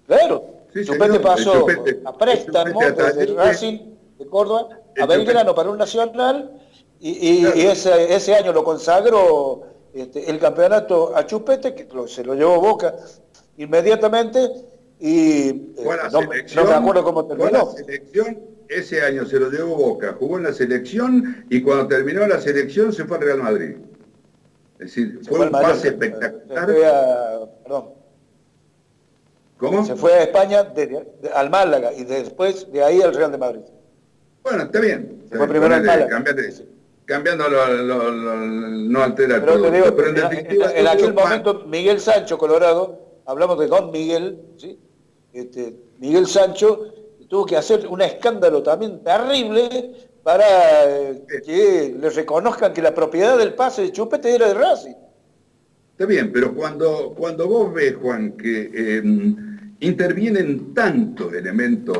Claro. Sí, Chupete pasó a préstamo desde Racing de Córdoba a Belgrano para un Nacional y ese año lo consagró el campeonato a Chupete, que se lo llevó Boca inmediatamente y no me acuerdo cómo terminó. La selección, ese año se lo llevó Boca, jugó en la selección y cuando terminó la selección se fue al Real Madrid. Es decir, fue un pase espectacular. ¿Cómo? Se fue a España al Málaga y después de ahí al Real de Madrid. Bueno, está bien. Se fue primero al Málaga. Cambiando no altera el producto. Digo, pero en definitiva, en aquel momento Miguel Sancho, Colorado, hablamos de Don Miguel, ¿sí? Miguel Sancho tuvo que hacer un escándalo también terrible para que le reconozcan que la propiedad del pase de Chupete era de Racing. Está bien, pero cuando vos ves, Juan, que intervienen tantos elementos,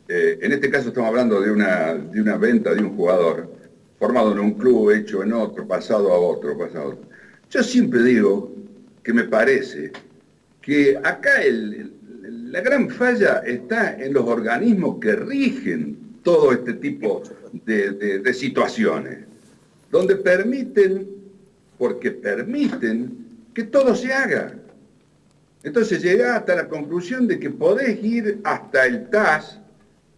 en este caso estamos hablando de una venta de un jugador, formado en un club, hecho en otro, pasado a otro. Yo siempre digo que me parece que acá la gran falla está en los organismos que rigen todo este tipo de situaciones, donde permiten que todo se haga. Entonces llegás hasta la conclusión de que podés ir hasta el TAS,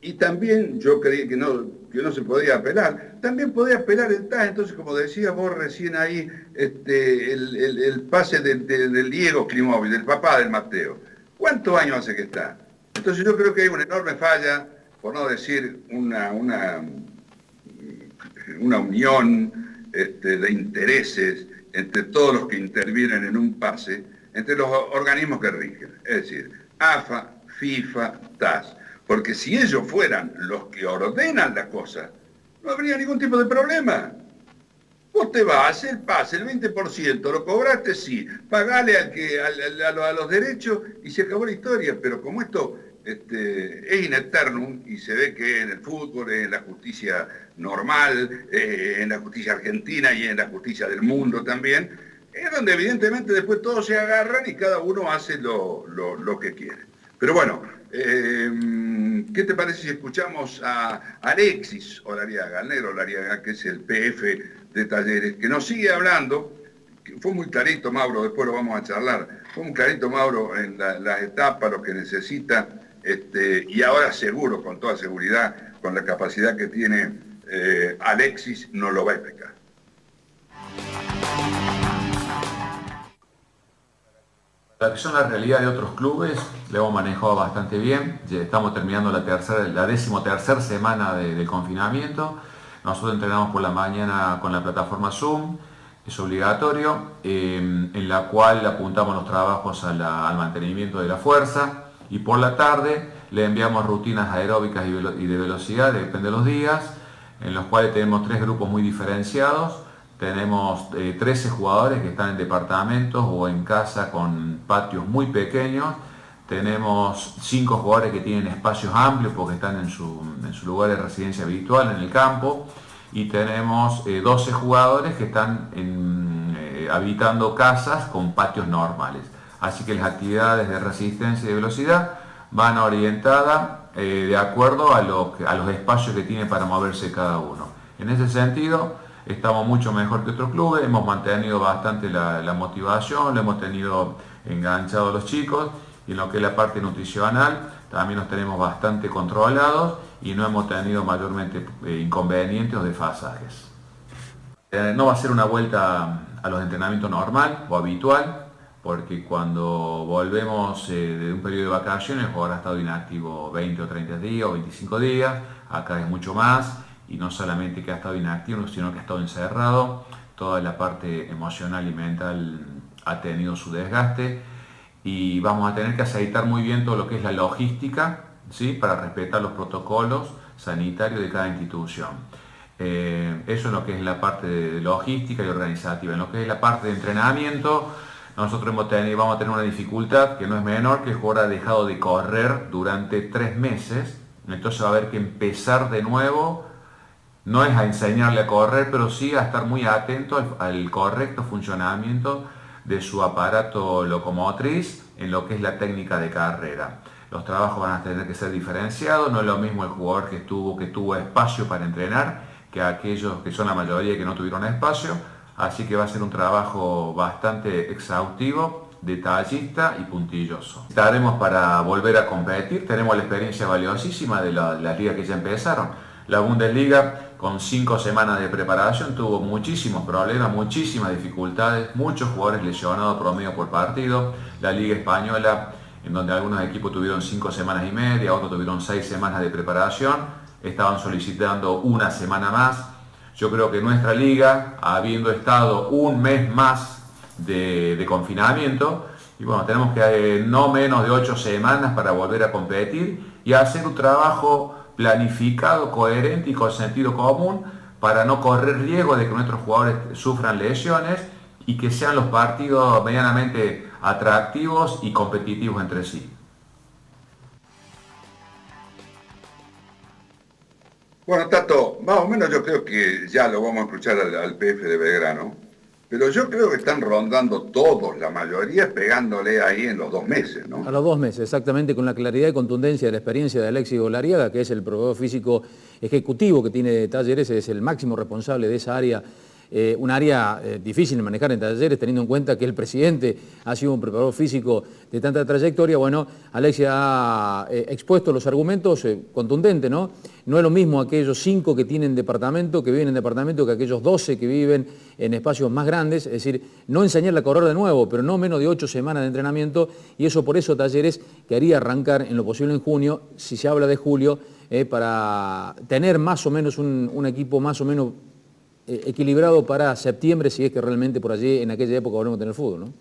y también yo creí que no se podía apelar, también podía apelar el TAS. Entonces, como decías vos recién ahí, el pase del Diego Climovich, del papá del Mateo, ¿cuántos años hace que está? Entonces yo creo que hay una enorme falla, por no decir una unión de intereses entre todos los que intervienen en un pase, entre los organismos que rigen, es decir, AFA, FIFA, TAS. Porque si ellos fueran los que ordenan la cosa, no habría ningún tipo de problema. Vos te vas a hacer pase, el 20%, lo cobraste, sí, pagale a los derechos y se acabó la historia. Pero como esto es in eternum, y se ve que en el fútbol, en la justicia normal, en la justicia argentina y en la justicia del mundo también, es donde evidentemente después todos se agarran y cada uno hace lo que quiere. Pero bueno, ¿qué te parece si escuchamos a Alexis Olariaga, al negro Olariaga, que es el PF de Talleres, que nos sigue hablando? Fue muy clarito, Mauro, después lo vamos a charlar, fue muy clarito, Mauro, en las etapas, lo que necesita, y ahora seguro, con toda seguridad, con la capacidad que tiene Alexis, nos lo va a explicar. La que son la realidad de otros clubes, lo hemos manejado bastante bien. Ya estamos terminando la 13ª semana del confinamiento. Nosotros entrenamos por la mañana con la plataforma Zoom, es obligatorio, en la cual apuntamos los trabajos al mantenimiento de la fuerza, y por la tarde le enviamos rutinas aeróbicas y de velocidad, depende de los días, en los cuales tenemos 3 grupos muy diferenciados. Tenemos 13 jugadores que están en departamentos o en casa con patios muy pequeños. Tenemos 5 jugadores que tienen espacios amplios porque están en su lugar de residencia habitual en el campo. Y tenemos 12 jugadores que están habitando casas con patios normales. Así que las actividades de resistencia y de velocidad van orientadas de acuerdo a los espacios que tiene para moverse cada uno. En ese sentido, estamos mucho mejor que otros clubes, hemos mantenido bastante la motivación, lo hemos tenido enganchado a los chicos, y en lo que es la parte nutricional también nos tenemos bastante controlados y no hemos tenido mayormente inconvenientes o desfasajes. No va a ser una vuelta a los entrenamientos normal o habitual, porque cuando volvemos de un periodo de vacaciones, el jugador ha estado inactivo 20 o 30 días o 25 días, acá es mucho más. Y no solamente que ha estado inactivo, sino que ha estado encerrado, toda la parte emocional y mental ha tenido su desgaste, y vamos a tener que aceitar muy bien todo lo que es la logística, ¿sí?, para respetar los protocolos sanitarios de cada institución. Eso es lo que es la parte de logística y organizativa. En lo que es la parte de entrenamiento, nosotros vamos a tener una dificultad que no es menor, que el jugador ha dejado de correr durante 3 meses, entonces va a haber que empezar de nuevo. No es a enseñarle a correr, pero sí a estar muy atento al correcto funcionamiento de su aparato locomotriz en lo que es la técnica de carrera. Los trabajos van a tener que ser diferenciados, no es lo mismo el jugador que tuvo espacio para entrenar que aquellos que son la mayoría que no tuvieron espacio, así que va a ser un trabajo bastante exhaustivo, detallista y puntilloso. Estaremos para volver a competir, tenemos la experiencia valiosísima de las ligas que ya empezaron. La Bundesliga, con 5 semanas de preparación, tuvo muchísimos problemas, muchísimas dificultades, muchos jugadores lesionados promedio por partido. La Liga Española, en donde algunos equipos tuvieron 5 semanas y media, otros tuvieron 6 semanas de preparación, estaban solicitando una semana más. Yo creo que nuestra liga, habiendo estado un mes más de confinamiento, y bueno, tenemos que no menos de 8 semanas para volver a competir y hacer un trabajo planificado, coherente y con sentido común para no correr riesgo de que nuestros jugadores sufran lesiones y que sean los partidos medianamente atractivos y competitivos entre sí. Bueno, Tato, más o menos yo creo que ya lo vamos a escuchar al PF de Belgrano, pero yo creo que están rondando todos, la mayoría, pegándole ahí en los 2 meses, ¿no? A los 2 meses, exactamente, con la claridad y contundencia de la experiencia de Alexis Golariaga, que es el preparador físico ejecutivo que tiene Talleres, es el máximo responsable de esa área, un área difícil de manejar en Talleres, teniendo en cuenta que el presidente ha sido un preparador físico de tanta trayectoria. Bueno, Alexis ha expuesto los argumentos contundentes, ¿no? No es lo mismo aquellos 5 que tienen departamento, que viven en departamento, que aquellos 12 que viven en espacios más grandes. Es decir, no enseñarle a correr de nuevo, pero no menos de 8 semanas de entrenamiento, y eso por eso Talleres quería arrancar en lo posible en junio, si se habla de julio, para tener más o menos un equipo más o menos equilibrado para septiembre, si es que realmente por allí en aquella época volvemos a tener fútbol, ¿no?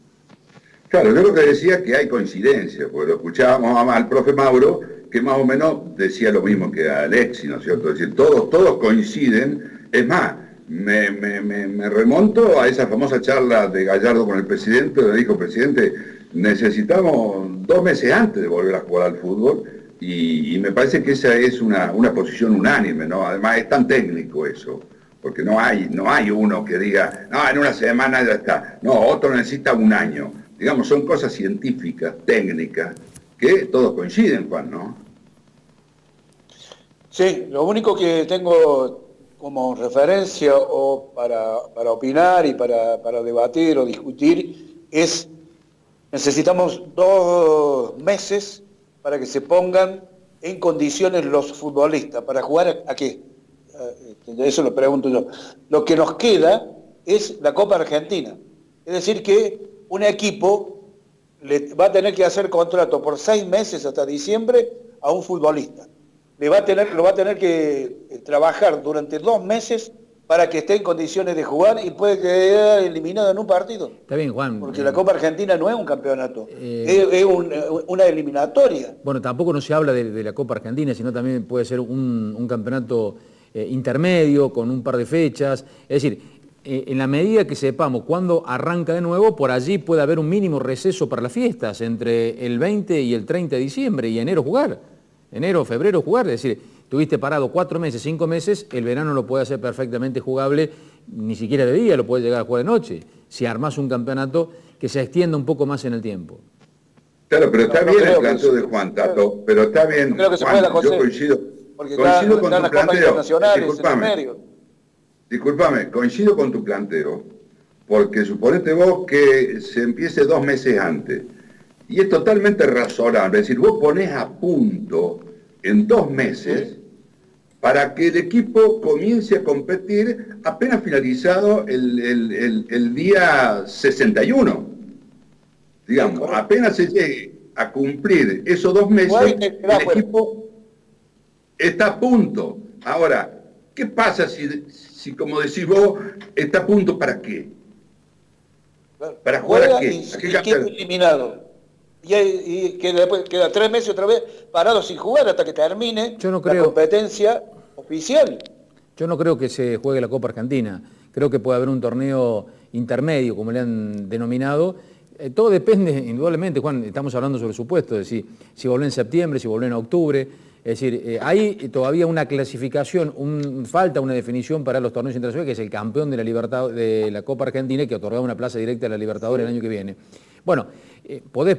Claro, yo lo que decía que hay coincidencia, porque lo escuchábamos al profe Mauro, que más o menos decía lo mismo que Alexis, ¿no es cierto? Es decir, todos coinciden. Es más, me remonto a esa famosa charla de Gallardo con el presidente, donde dijo: presidente, necesitamos 2 meses antes de volver a jugar al fútbol, y me parece que esa es una posición unánime, ¿no? Además es tan técnico eso, porque no hay uno que diga, no, en una semana ya está. No, otro necesita 1 año. Digamos, son cosas científicas, técnicas, que todos coinciden, Juan, ¿no? Sí, lo único que tengo como referencia o para opinar y para debatir o discutir es: necesitamos 2 meses para que se pongan en condiciones los futbolistas. ¿Para jugar a qué? Eso lo pregunto yo. Lo que nos queda es la Copa Argentina. Es decir, que un equipo le va a tener que hacer contrato por 6 meses hasta diciembre a un futbolista. Lo va a tener que trabajar durante 2 meses para que esté en condiciones de jugar, y puede quedar eliminado en un partido. Está bien, Juan. Porque la Copa Argentina no es un campeonato, es una eliminatoria. Bueno, tampoco no se habla de la Copa Argentina, sino también puede ser un campeonato intermedio, con un par de fechas. Es decir, en la medida que sepamos cuándo arranca de nuevo, por allí puede haber un mínimo receso para las fiestas, entre el 20 y el 30 de diciembre, y enero jugar. Enero, febrero jugar. Es decir, tuviste parado 4 meses, 5 meses, el verano lo puede hacer perfectamente jugable, ni siquiera de día, lo puede llegar a jugar de noche, si armás un campeonato que se extienda un poco más en el tiempo. Claro, pero está bien el planteo de Juan, Tato, pero está bien, creo que se Juan, pueda, José, yo coincido con tu planteo. Disculpame, coincido con tu planteo, porque suponete vos que se empiece 2 meses antes, y es totalmente razonable. Es decir, vos ponés a punto en 2 meses para que el equipo comience a competir apenas finalizado el día 61. Digamos, apenas se llegue a cumplir esos 2 meses, el equipo está a punto. Ahora, ¿qué pasa si, como decís vos, está a punto para qué? ¿Para jugar a qué? ¿A qué queda eliminado? Y que después queda 3 meses otra vez parado sin jugar hasta que termine la competencia oficial. Yo no creo que se juegue la Copa Argentina. Creo que puede haber un torneo intermedio, como le han denominado. Todo depende, indudablemente, Juan, estamos hablando sobre supuesto, es decir, si volvés en septiembre, si volvés en octubre. Es decir, hay todavía una clasificación, falta una definición para los torneos internacionales, que es el campeón de la Copa Argentina, que otorgaba una plaza directa a la Libertadores el año que viene. Bueno, podés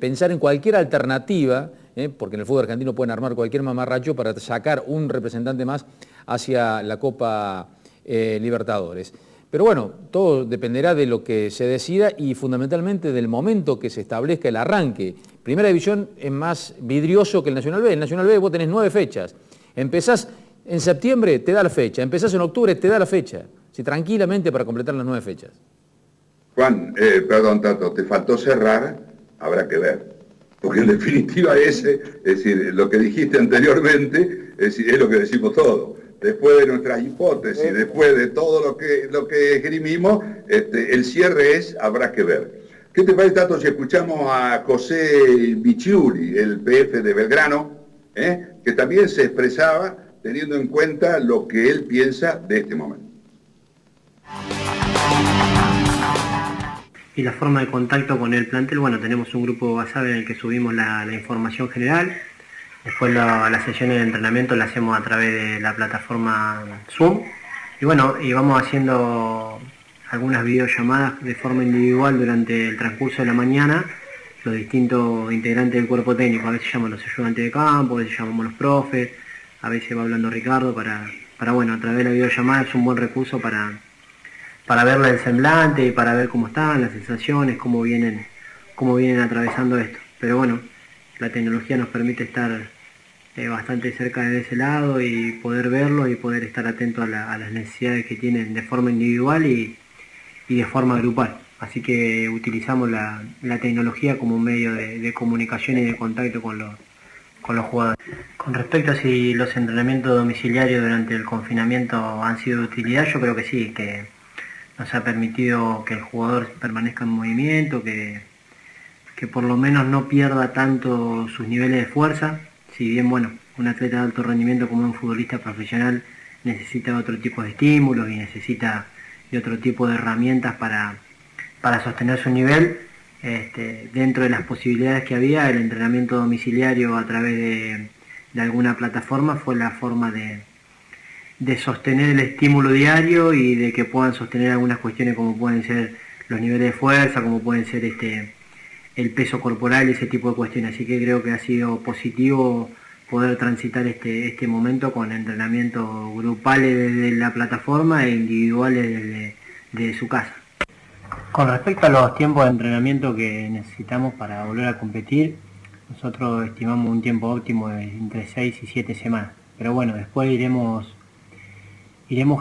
pensar en cualquier alternativa, porque en el fútbol argentino pueden armar cualquier mamarracho para sacar un representante más hacia la Copa Libertadores. Pero bueno, todo dependerá de lo que se decida y fundamentalmente del momento que se establezca el arranque. Primera División es más vidrioso que el Nacional B. El Nacional B vos tenés 9 fechas. Empezás en septiembre, te da la fecha. Empezás en octubre, te da la fecha. Sí, tranquilamente para completar las 9 fechas. Juan, perdón, Tato, te faltó cerrar, habrá que ver. Porque en definitiva es decir, lo que dijiste anteriormente, es lo que decimos todos. Después de nuestras hipótesis, después de todo lo que esgrimimos, el cierre habrá que ver. ¿Qué te parece, Tato, si escuchamos a José Bichiuri, el PF de Belgrano, que también se expresaba teniendo en cuenta lo que él piensa de este momento. Y la forma de contacto con el plantel, bueno, tenemos un grupo WhatsApp en el que subimos la información general, después las sesiones de entrenamiento las hacemos a través de la plataforma Zoom, y bueno, y vamos haciendo algunas videollamadas de forma individual durante el transcurso de la mañana, los distintos integrantes del cuerpo técnico, a veces llaman los ayudantes de campo, a veces llamamos los profes, a veces va hablando Ricardo para bueno, a través de la videollamada es un buen recurso para verle el semblante y para ver cómo están las sensaciones, cómo vienen atravesando esto. Pero bueno, la tecnología nos permite estar bastante cerca de ese lado y poder verlo y poder estar atento a las necesidades que tienen de forma individual y de forma grupal. Así que utilizamos la tecnología como un medio de comunicación y de contacto con los jugadores. Con respecto a si los entrenamientos domiciliarios durante el confinamiento han sido de utilidad, yo creo que sí, que nos ha permitido que el jugador permanezca en movimiento, que por lo menos no pierda tanto sus niveles de fuerza. Si bien, bueno, un atleta de alto rendimiento como un futbolista profesional necesita otro tipo de estímulos y necesita de otro tipo de herramientas para sostener su nivel, dentro de las posibilidades que había, el entrenamiento domiciliario a través de alguna plataforma fue la forma de sostener el estímulo diario y de que puedan sostener algunas cuestiones como pueden ser los niveles de fuerza, como pueden ser el peso corporal y ese tipo de cuestiones. Así que creo que ha sido positivo poder transitar este momento con entrenamientos grupales desde la plataforma e individuales desde su casa. Con respecto a los tiempos de entrenamiento que necesitamos para volver a competir, nosotros estimamos un tiempo óptimo de entre 6 y 7 semanas. Pero bueno, después iremos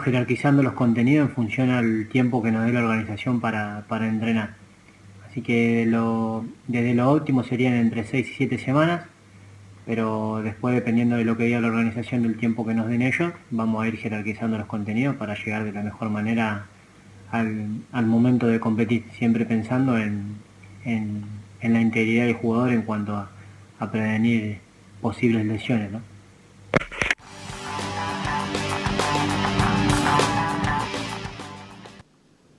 jerarquizando los contenidos en función al tiempo que nos dé la organización para entrenar. Así que desde lo óptimo serían entre 6 y 7 semanas, pero después, dependiendo de lo que diga la organización del tiempo que nos den ellos, vamos a ir jerarquizando los contenidos para llegar de la mejor manera al momento de competir, siempre pensando en la integridad del jugador en cuanto a prevenir posibles lesiones, ¿no?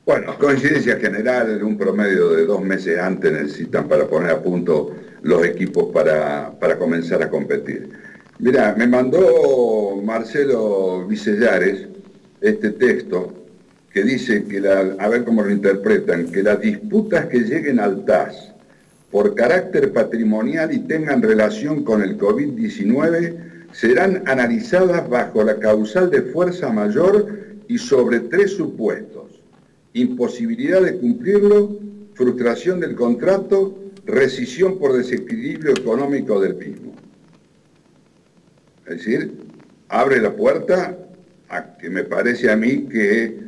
Bueno, coincidencia general, un promedio de 2 meses antes necesitan para poner a punto los equipos para comenzar a competir. Mirá, me mandó Marcelo Vicellares este texto que dice que, a ver cómo lo interpretan, que las disputas que lleguen al TAS por carácter patrimonial y tengan relación con el COVID-19 serán analizadas bajo la causal de fuerza mayor y sobre 3 supuestos: imposibilidad de cumplirlo, frustración del contrato, rescisión por desequilibrio económico del mismo. Es decir, abre la puerta a que me parece a mí que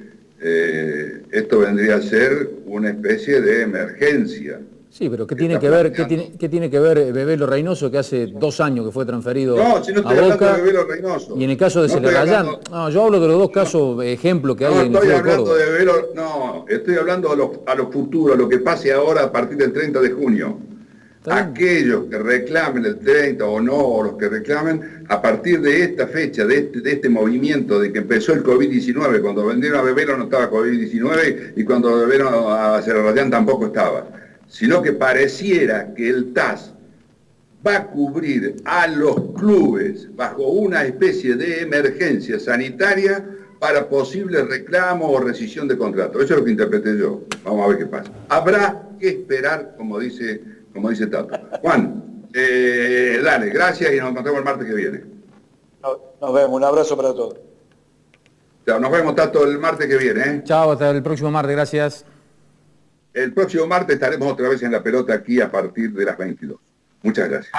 esto vendría a ser una especie de emergencia. Sí, pero ¿qué tiene que ver Bebelo Reynoso, que hace 2 años que fue transferido a Boca? No, si no estoy hablando de Bebelo Reynoso. Y en el caso de Celerrayán, no, yo hablo de los 2 casos, ejemplo que hay en el estoy hablando Córdoba. de Bebelo, no, estoy hablando a lo futuro, a lo que pase ahora a partir del 30 de junio. Aquellos que reclamen el 30 o no, o los que reclamen, a partir de esta fecha, de este movimiento de que empezó el COVID-19, cuando vendieron a Bebelo no estaba COVID-19 y cuando vendieron a Celerrayán tampoco estaba, sino que pareciera que el TAS va a cubrir a los clubes bajo una especie de emergencia sanitaria para posibles reclamos o rescisión de contrato. Eso es lo que interpreté yo. Vamos a ver qué pasa. Habrá que esperar, como dice Tato. Juan, dale, gracias y nos encontramos el martes que viene. Nos vemos, un abrazo para todos. Chao, nos vemos, Tato, el martes que viene. Chao, hasta el próximo martes, gracias. El próximo martes estaremos otra vez en La Pelota aquí a partir de las 22. Muchas gracias.